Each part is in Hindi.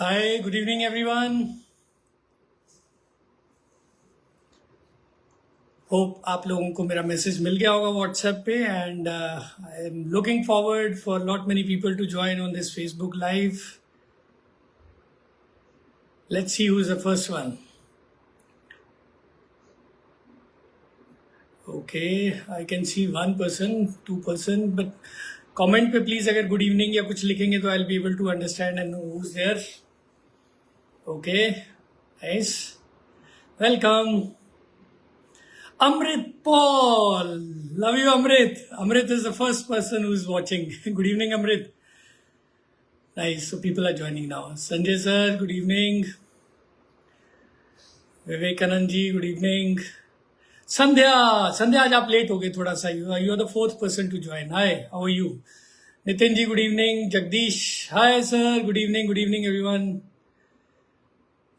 हाय, गुड इवनिंग एवरीवन। होप आप लोगों को मेरा मैसेज मिल गया होगा व्हाट्सएप पे and I am looking forward for lot many people to join on this Facebook live. Let's see who is the first one. Okay, I can see one person, two person, but comment पे प्लीज अगर गुड इवनिंग या कुछ लिखेंगे तो I will be able to understand and know who is there. Okay, nice, welcome. Amrit Paul, love you Amrit. Amrit is the first person who is watching. Good evening Amrit. Nice, so people are joining now. Sanjay sir, good evening. Vivekanand ji, good evening. Sandhya आज आप लेट हो गए थोड़ा सा. You are the fourth person to join. Hi, how are you? Nitin ji, good evening. Jagdish, hi sir, good evening everyone.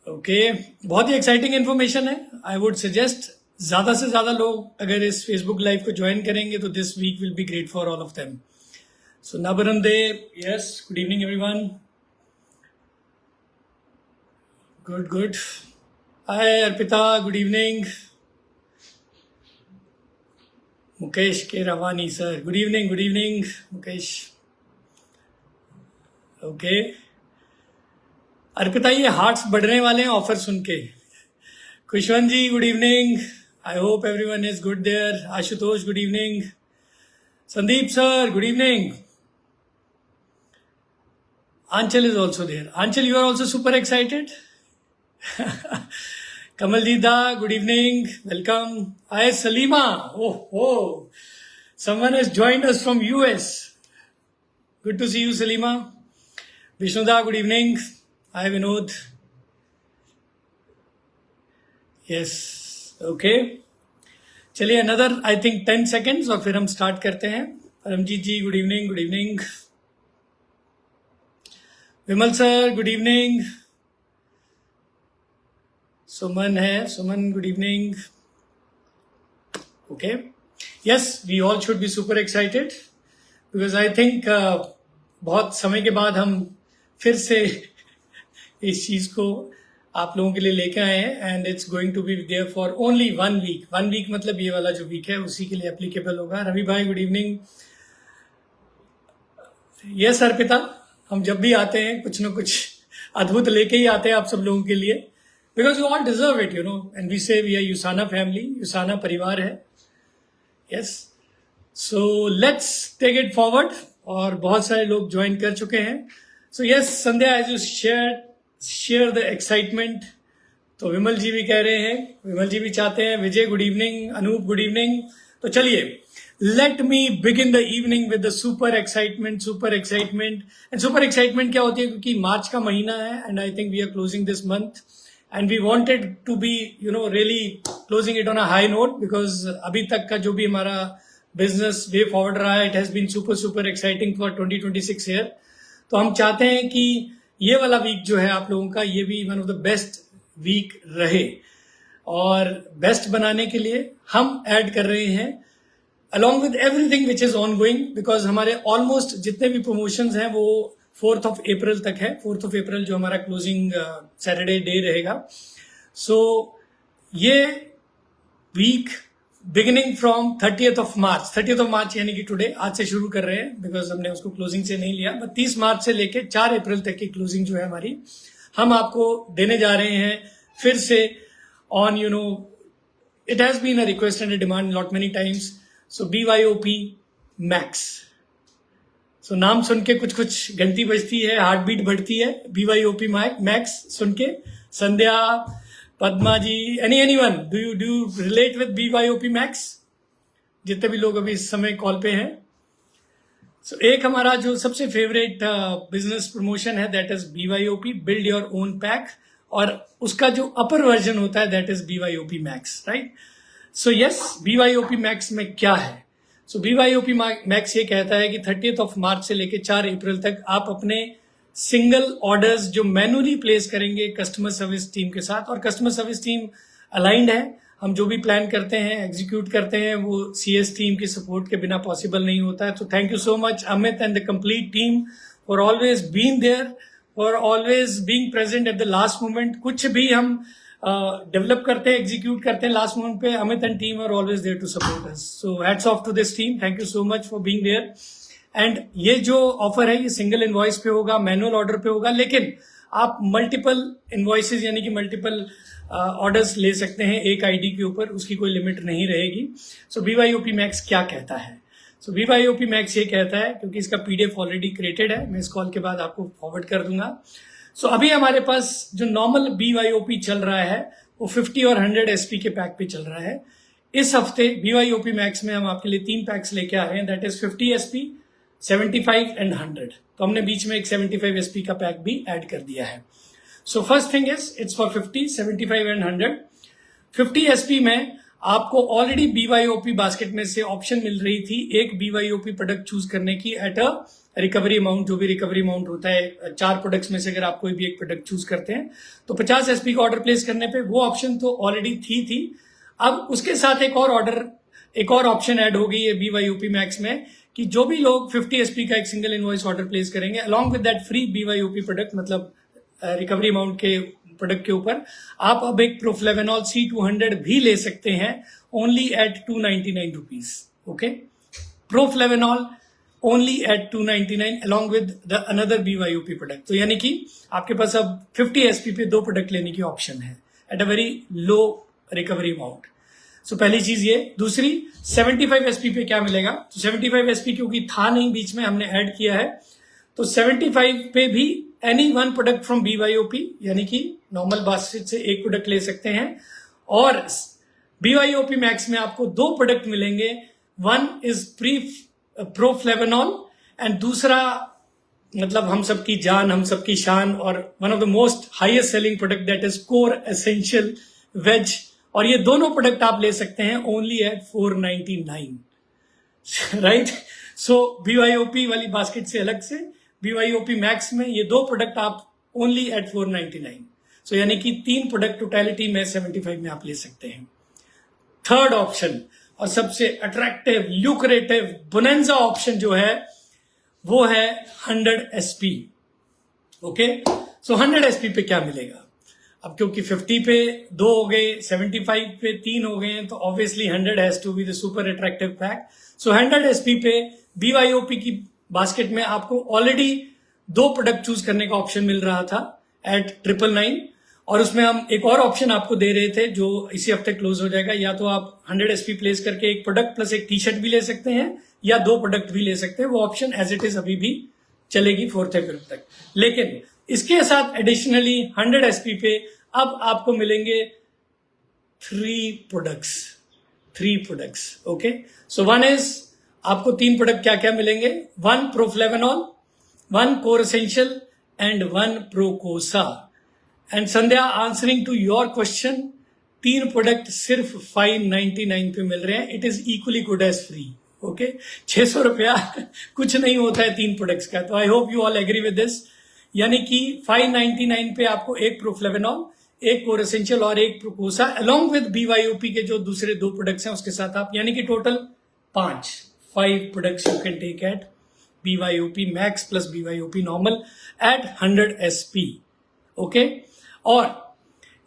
Okay, बहुत ही एक्साइटिंग इन्फॉर्मेशन है. आई वुड सजेस्ट ज्यादा से ज्यादा लोग अगर इस फेसबुक लाइव को ज्वाइन करेंगे तो this week will be great for all of them. So नबरम दे, yes, good evening everyone. Good. Hi Arpita, good evening. Mukesh के रवानी sir, good evening Mukesh. Okay Arpita, ये हार्ट्स बढ़ने वाले हैं ऑफर सुन के. Khushwant ji, good evening. I hope everyone is good there. Ashutosh, good evening. Sandeep sir, good evening. Anchal is also there. Anchal, you are also super excited. Kamaljeet da, good evening. Welcome. Hi Salima. Oh. Someone has joined us from US. Good to see you Salima. Vishnuda, good evening. Hi Vinod. Yes. Okay, चलिए अनदर आई थिंक 10 सेकेंड्स और फिर हम स्टार्ट करते हैं. Paramjeet ji, good evening. Vimal sir, good evening. Suman, good evening. Okay, yes, we all should be super excited because I think बहुत समय के बाद हम फिर से इस चीज को आप लोगों के लिए लेके आए हैं and it's going to be there for only 1 week. 1 week मतलब ये वाला जो वीक है उसी के लिए एप्लीकेबल होगा. रवि भाई, गुड इवनिंग. यस अर्पिता, हम जब भी आते हैं कुछ ना कुछ अद्भुत लेके ही आते हैं आप सब लोगों के लिए because you all deserve it, you know, and we say we are Usana family, Usana परिवार है. Yes, so let's take it forward. और बहुत सारे लोग ज्वाइन कर चुके हैं. So yes Sandhya, as you share the excitement. तो विमल जी भी कह रहे हैं, विमल जी भी चाहते हैं. Vijay, good evening. Anoop, good evening. तो चलिए, let me begin the evening with the super excitement. And super excitement क्या होती है, क्योंकि मार्च का महीना है and I think we are closing this month and we wanted to be really closing it on a high note because अभी तक का जो भी हमारा बिजनेस वे फॉरवर्ड रहा है, it has been super exciting for 2026 year. तो हम चाहते हैं कि ये वाला वीक जो है आप लोगों का, ये भी one of the best week रहे. और बेस्ट बनाने के लिए हम ऐड कर रहे हैं along with everything which is on going because हमारे ऑलमोस्ट जितने भी प्रमोशंस हैं वो 4th of April तक है. 4th of April जो हमारा क्लोजिंग सैटरडे डे रहेगा. सो ये week beginning from 30th of March यानी कि टुडे, आज से शुरू कर रहे हैं बिकॉज हमने उसको क्लोजिंग से नहीं लिया, बट 30 मार्च से लेके 4 अप्रैल तक की क्लोजिंग जो है हमारी, हम आपको देने जा रहे हैं फिर से on it has been a request and a demand lot many times. So BYOP max. So नाम सुन के कुछ घंटी बजती है, हार्ट बीट बढ़ती है. BYOP मैक्स सुन के. Sandhya, Padma ji, anyone, do you relate with BYOP max? जितने भी लोग अभी इस समय कॉल पे हैं. सो एक हमारा जो सबसे फेवरेट बिजनेस प्रमोशन है that is BYOP build your own pack, और उसका जो अपर वर्जन होता है that is BYOP max, right? So yes, BYOP max में क्या है? सो BYOP मैक्स ये कहता है कि 30th of March से लेके 4 अप्रैल तक आप अपने सिंगल ऑर्डर्स जो मैनुअली प्लेस करेंगे कस्टमर सर्विस टीम के साथ, और कस्टमर सर्विस टीम अलाइंड है. हम जो भी प्लान करते हैं, एग्जीक्यूट करते हैं, वो CS टीम की सपोर्ट के बिना पॉसिबल नहीं होता है. तो thank you so much Amit and the complete team for always being there for always being present at the last moment. कुछ भी हम डेवलप करते हैं, एग्जीक्यूट करते हैं लास्ट मोमेंट पे, Amit and team are always there to support us. So hats off to this team. Thank you so much for being there. And ये जो ऑफर है ये सिंगल इनवॉइस पे होगा, मैनुअल ऑर्डर पे होगा, लेकिन आप मल्टीपल इनवॉइसेस यानी कि मल्टीपल ऑर्डर्स ले सकते हैं एक आईडी के ऊपर, उसकी कोई लिमिट नहीं रहेगी. सो BYOP मैक्स क्या कहता है? सो BYOP मैक्स ये कहता है, क्योंकि इसका PDF ऑलरेडी क्रिएटेड है, मैं इस कॉल के बाद आपको फॉरवर्ड कर दूंगा. सो अभी हमारे पास जो नॉर्मल BYOP चल रहा है वो 50 और 100 SP के पैक पे चल रहा है. इस हफ्ते BYOP मैक्स में हम आपके लिए 3 पैक्स लेके आ रहे हैं, दैट इज 50 SP, 75 एंड 100. तो हमने बीच में एक 75 SP का पैक भी ऐड कर दिया है. So first thing is it's for 50, 75 and 100. 50 SP में आपको ऑलरेडी BYOP बास्केट में से ऑप्शन मिल रही थी एक BYOP प्रोडक्ट चूज करने की एट अ रिकवरी अमाउंट. जो भी रिकवरी अमाउंट होता है 4 प्रोडक्ट्स में से अगर आप कोई भी एक प्रोडक्ट चूज करते हैं तो 50 SP का ऑर्डर प्लेस करने पे वो ऑप्शन तो ऑलरेडी थी. अब उसके साथ एक और ऑप्शन ऐड हो गई है BYOP मैक्स में कि जो भी लोग 50 SP का एक सिंगल इनवॉइस ऑर्डर प्लेस करेंगे along with that free BYOP product, मतलब रिकवरी अमाउंट के प्रोडक्ट के ऊपर आप अब एक प्रोफ्लेवेनॉल C200 भी ले सकते हैं only at 299 rupees. Okay, Proflavanol only at 299 along with the another BYOP product. तो यानी कि आपके पास अब 50 SP पे 2 प्रोडक्ट लेने की ऑप्शन है at a very low recovery amount. So पहली चीज ये. दूसरी 75 SP पे क्या मिलेगा? तो 75 SP क्योंकि था नहीं बीच में, हमने ऐड किया है. तो 75 पे भी any one product from BYOP यानी कि नॉर्मल बास्केट से एक प्रोडक्ट ले सकते हैं. और BYOP मैक्स में आपको 2 प्रोडक्ट मिलेंगे. वन इज प्रोफ्लेवेनॉल एंड दूसरा मतलब हम सबकी जान, हम सबकी शान और one of the most highest selling product that is core essential veg. और ये दोनों प्रोडक्ट आप ले सकते हैं only at 499. Right. So BYOP वाली बास्केट से अलग से BYOP मैक्स में ये 2 प्रोडक्ट आप ओनली एट 499. सो यानी कि 3 प्रोडक्ट टोटलिटी में 75 में आप ले सकते हैं. थर्ड ऑप्शन और सबसे अट्रैक्टिव, ल्यूक्रेटिव, बोनेंजा ऑप्शन जो है वो है 100 SP. ओके, सो 100 SP पे क्या मिलेगा? अब क्योंकि 50 पे 2 हो गए, 75 पे 3 हो गए, तो obviously 100 has to be the super attractive pack. So 100 SP पे BYOP की बास्केट में आपको ऑलरेडी 2 प्रोडक्ट चूज करने का ऑप्शन मिल रहा था एट 999. और उसमें हम एक और ऑप्शन आपको दे रहे थे जो इसी हफ्ते क्लोज हो जाएगा. या तो आप 100 SP प्लेस करके एक प्रोडक्ट प्लस एक टी-शर्ट भी ले सकते हैं या 2 प्रोडक्ट भी ले सकते हैं. वो ऑप्शन एज इट इज अभी भी चलेगी 4th अप्रैल तक. लेकिन इसके साथ एडिशनली 100 SP पे अब आपको मिलेंगे 3 products. Okay, so one is आपको 3 प्रोडक्ट क्या क्या मिलेंगे? 1 Proflavanol, 1 core essential and 1 Procosa. And Sandhya, answering to your question, 3 product सिर्फ 599 पे मिल रहे हैं. It is equally good as free. Okay, 600 रुपया कुछ नहीं होता है 3 प्रोडक्ट्स का. तो I hope you all agree with this. यानी कि 599 पे आपको एक प्रोफ्लेवेनॉल, एक कोर एसेंशियल और एक प्रोकोसा अलॉन्ग विद BYOP के जो दूसरे 2 प्रोडक्ट्स हैं उसके साथ आप, यानी कि total 5 products you can take at BYOP max plus BYOP normal at 100 SP. Okay, और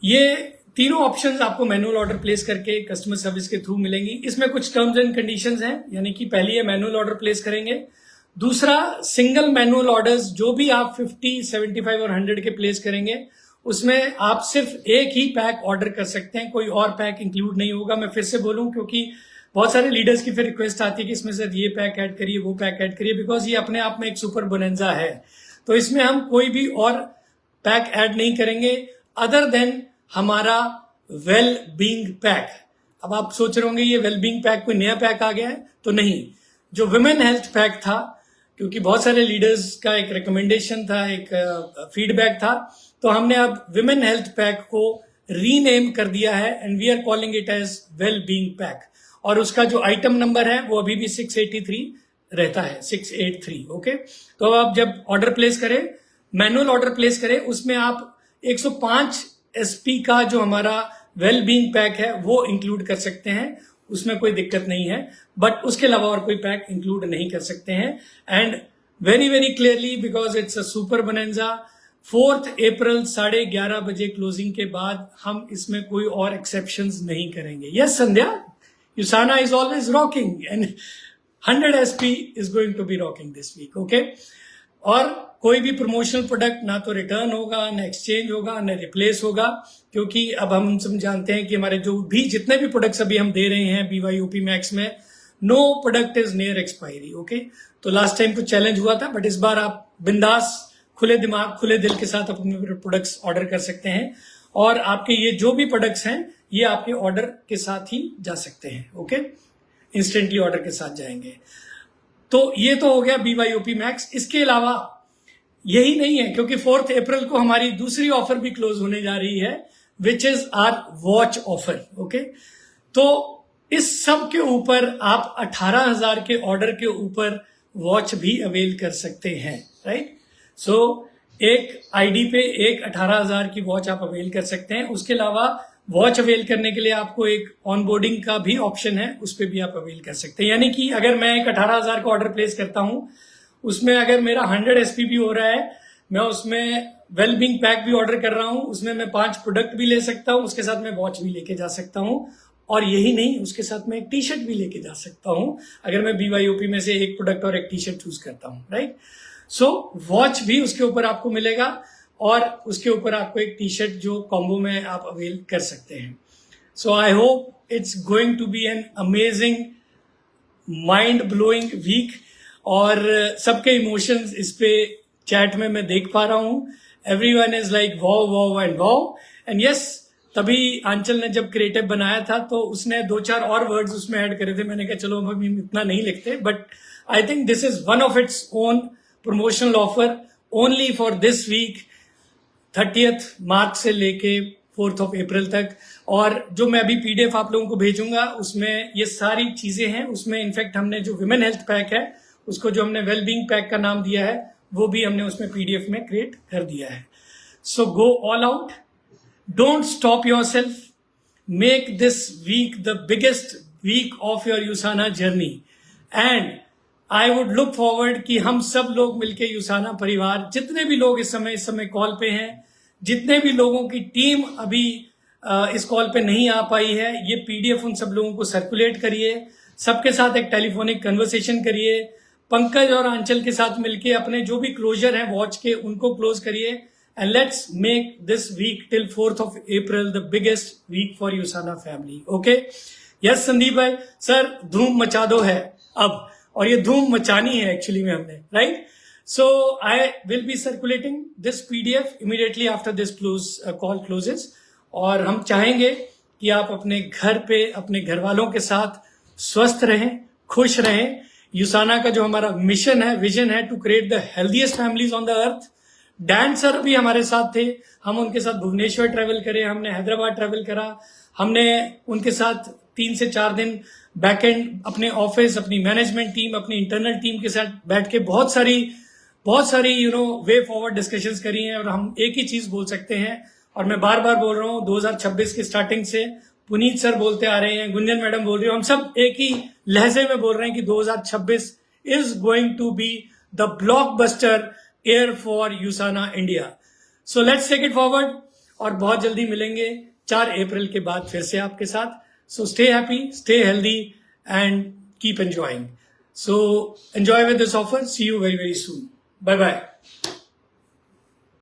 ये तीनों ऑप्शंस आपको मैनुअल ऑर्डर प्लेस करके कस्टमर सर्विस के थ्रू मिलेंगी. इसमें कुछ टर्म्स एंड कंडीशंस हैं, यानी कि पहली है मैनुअल ऑर्डर प्लेस करेंगे. दूसरा, सिंगल मैनुअल ऑर्डर्स जो भी आप 50, 75 और 100 के प्लेस करेंगे उसमें आप सिर्फ एक ही पैक ऑर्डर कर सकते हैं, कोई और पैक इंक्लूड नहीं होगा. मैं फिर से बोलूं क्योंकि बहुत सारे लीडर्स की फिर रिक्वेस्ट आती है कि इसमें सर ये पैक ऐड करिए, वो पैक ऐड करिए, बिकॉज ये अपने आप में एक सुपर बोनेंजा है. तो इसमें हम कोई भी और पैक ऐड नहीं करेंगे अदर देन हमारा वेल बीइंग पैक. अब आप सोच रहे होंगे ये वेल बीइंग पैक कोई नया पैक आ गया है, तो नहीं. जो विमेन हेल्थ पैक था, क्योंकि बहुत सारे लीडर्स का एक रिकमेंडेशन था, एक फीडबैक था, तो हमने अब विमेन हेल्थ पैक को रीनेम कर दिया है and we are calling it as well being pack. और उसका जो आइटम नंबर है वो अभी भी 683 रहता है, 683. ओके, तो अब आप जब ऑर्डर प्लेस करें, मैनुअल ऑर्डर प्लेस करें, उसमें आप 105 SP का जो हमारा वेल बीइंग पैक है वो इंक्लूड कर सकते हैं, उसमें कोई दिक्कत नहीं है. बट उसके अलावा और कोई पैक इंक्लूड नहीं कर सकते हैं. And very very clearly, because it's a super bonanza, 4 अप्रैल 11:30 बजे क्लोजिंग के बाद हम इसमें कोई और एक्सेप्शंस नहीं करेंगे. Yes Sandhya, Usana is always rocking and 100 SP is going to be rocking this week. Okay, और कोई भी प्रमोशनल प्रोडक्ट ना तो रिटर्न होगा, ना एक्सचेंज होगा, ना रिप्लेस होगा, क्योंकि अब हम सब जानते हैं कि हमारे जो भी जितने भी प्रोडक्ट्स अभी हम दे रहे हैं BYOP मैक्स में, no product is near expiry. Okay, तो लास्ट टाइम कुछ चैलेंज हुआ था, बट इस बार आप बिंदास खुले दिमाग खुले दिल के साथ अपने प्रोडक्ट्स ऑर्डर कर सकते हैं, और आपके ये जो भी प्रोडक्ट्स हैं ये आपके ऑर्डर के साथ ही जा सकते हैं. ओके, इंस्टेंटली ऑर्डर के साथ जाएंगे. तो ये तो हो गया BYOP मैक्स. इसके अलावा यही नहीं है, क्योंकि 4 अप्रैल को हमारी दूसरी ऑफर भी क्लोज होने जा रही है, which is our watch offer. Okay, तो इस सब के ऊपर आप 18,000 के ऑर्डर के ऊपर वॉच भी अवेल कर सकते हैं. राइट, सो एक आईडी पे एक 18,000 की वॉच आप अवेल कर सकते हैं. उसके अलावा वॉच अवेल करने के लिए आपको एक ऑनबोर्डिंग का भी ऑप्शन है, उस पर भी आप अवेल कर सकते हैं. यानी कि अगर मैं एक 18,000 का ऑर्डर प्लेस करता हूं, उसमें अगर मेरा 100 SP भी हो रहा है, मैं उसमें वेलबींग पैक भी ऑर्डर कर रहा हूं, उसमें मैं 5 प्रोडक्ट भी ले सकता हूं, उसके साथ मैं वॉच भी लेके जा सकता हूं, और यही नहीं, उसके साथ मैं एक टी शर्ट भी लेके जा सकता हूं अगर मैं BYOP में से एक प्रोडक्ट और एक टी शर्ट चूज करता हूं. राइट, सो वॉच भी उसके ऊपर आपको मिलेगा, और उसके ऊपर आपको एक टी शर्ट जो कॉम्बो में आप अवेल कर सकते हैं. So I hope it's going to be an amazing mind blowing week, और सबके इमोशंस इस पे चैट में मैं देख पा रहा हूं. Everyone is like wow wow and wow. And yes, तभी आंचल ने जब क्रिएटिव बनाया था तो उसने 2-4 और वर्ड्स उसमें ऐड करे थे. मैंने कहा चलो हम इतना नहीं लिखते, but I think this is one of its own promotional offer only for this week, 30th March से लेके 4th अप्रैल तक. और जो मैं अभी PDF आप लोगों को भेजूंगा उसमें ये सारी चीजें हैं. उसमें इनफैक्ट हमने जो विमेन हेल्थ पैक है, उसको जो हमने वेलबींग पैक का नाम दिया है, वो भी हमने उसमें PDF में क्रिएट कर दिया है. So go all out, don't stop yourself, make this week the biggest week of your USANA journey. And I would look forward कि हम सब लोग मिलके यूसाना परिवार, जितने भी लोग इस समय कॉल पे हैं, जितने भी लोगों की टीम अभी इस कॉल पे नहीं आ पाई है, ये PDF उन सब लोगों को सर्कुलेट करिए, सबके साथ एक टेलीफोनिक कन्वर्सेशन करिए, पंकज और आंचल के साथ मिलके अपने जो भी क्लोजर हैं वॉच के, उनको क्लोज करिए, and let's make this week till 4th April the biggest week for Usana family. Okay, yes Sandeep भाई, सर धूम मचा दो है अब, और ये धूम मचानी है एक्चुअली में हमने. Right, so I will be circulating this PDF immediately after this call closes. और हम चाहेंगे कि आप अपने घर पे अपने घर वालों के साथ स्वस्थ रहें, खुश रहें. यूसाना का जो हमारा मिशन है, विजन है, to create the healthiest families on the earth. Dan sir भी हमारे साथ थे, हम उनके साथ भुवनेश्वर ट्रेवल करे, हमने हैदराबाद ट्रेवल करा, हमने उनके साथ 3 से 4 दिन बैकएंड अपने ऑफिस, अपनी मैनेजमेंट टीम, अपनी इंटरनल टीम के साथ बैठ के बहुत सारी वे फॉरवर्ड डिस्कशंस करी हैं. और हम एक ही चीज बोल सकते हैं, और मैं बार बार बोल रहा हूं, 2026 की स्टार्टिंग से पुनीत सर बोलते आ रहे हैं, गुंजन मैडम बोल रही हो, हम सब एक ही लहजे में बोल रहे हैं कि 2026 is going to be the blockbuster year for Usana India. So let's take it forward, और बहुत जल्दी मिलेंगे 4 अप्रैल के बाद फिर से आपके साथ. So stay happy, stay healthy and keep enjoying. So enjoy with this offer. See you very very soon. Bye bye.